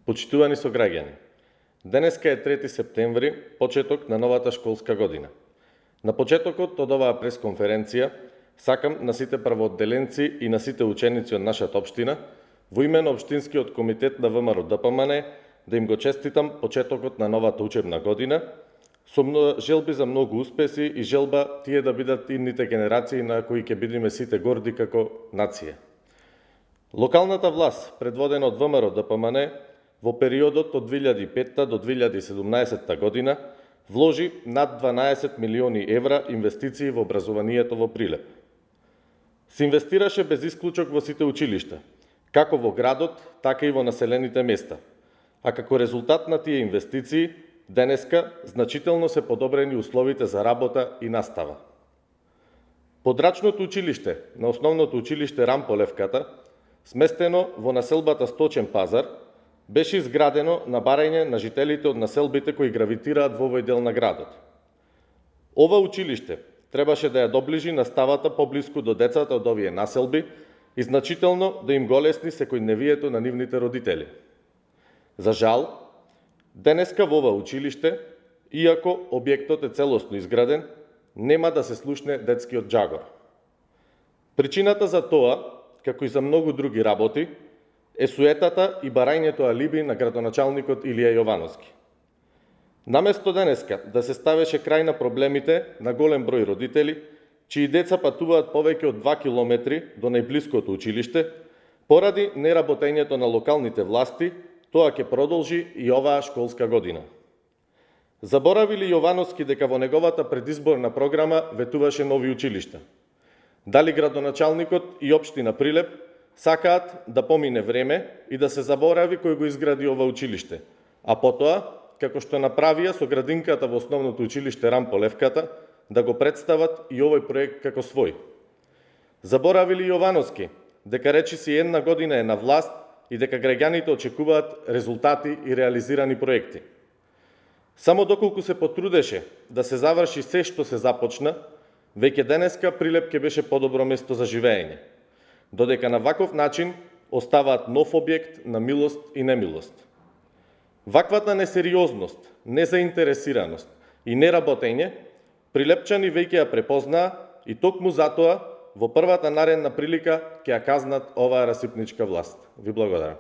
Почитувани сограѓани, денеска е 3 септември, почеток на новата школска година. На почетокот од оваа пресконференција сакам на сите првоодделенци и на сите ученици од нашата општина, во име на Општинскиот комитет на ВМРО ДПМН, да им го честитам почетокот на новата учебна година, со желби за многу успеси и желба тие да бидат идните генерации на кои ќе бидеме сите горди како нација. Локалната власт, предводена од ВМРО ДПМН, во периодот од 2005 до 2017 година, вложи над 12 милиони евра инвестиции во образованието во Прилеп. Се инвестираше без исклучок во сите училишта, како во градот, така и во населените места. А како резултат на тие инвестиции, денеска значително се подобрени условите за работа и настава. Подрачното училиште на основното училиште Рамполевката, сместено во населбата Сточен пазар, беше изградено на барање на жителите од населбите кои гравитираат во овој дел на градот. Ова училиште требаше да ја доближи наставата поблиску до децата од овие населби и значително да им го олесни секојдневието на нивните родители. За жал, денеска во ова училиште, иако објектот е целосно изграден, нема да се слушне детскиот джагор. Причината за тоа, како и за многу други работи, е суетата и барањето алиби на градоначалникот Илија Јовановски. Наместо денеска да се ставеше крај на проблемите на голем број родители, чии деца патуваат повеќе од 2 километри до најблиското училиште, поради неработењето на локалните власти, тоа ќе продолжи и оваа школска година. Заборави ли Јовановски дека во неговата предизборна програма ветуваше нови училишта? Дали градоначалникот и општина Прилеп сакаат да помине време и да се заборави кој го изгради ова училиште, а потоа, како што направија со градинката во основното училиште Рамполевката, да го представат и овој проект како свој? Заборави ли Јовановски дека речиси една година е на власт и дека граѓаните очекуваат резултати и реализирани проекти? Само доколку се потрудеше да се заврши се што се започна, веќе денеска Прилеп ќе беше подобро место за живење, додека на ваков начин оставаат нов објект на милост и немилост. Ваквата несериозност, незаинтересираност и неработење, прилепчани веќе ја препознаа и токму затоа во првата наредна прилика ќе ја казнат оваа расипничка власт. Ви благодарам.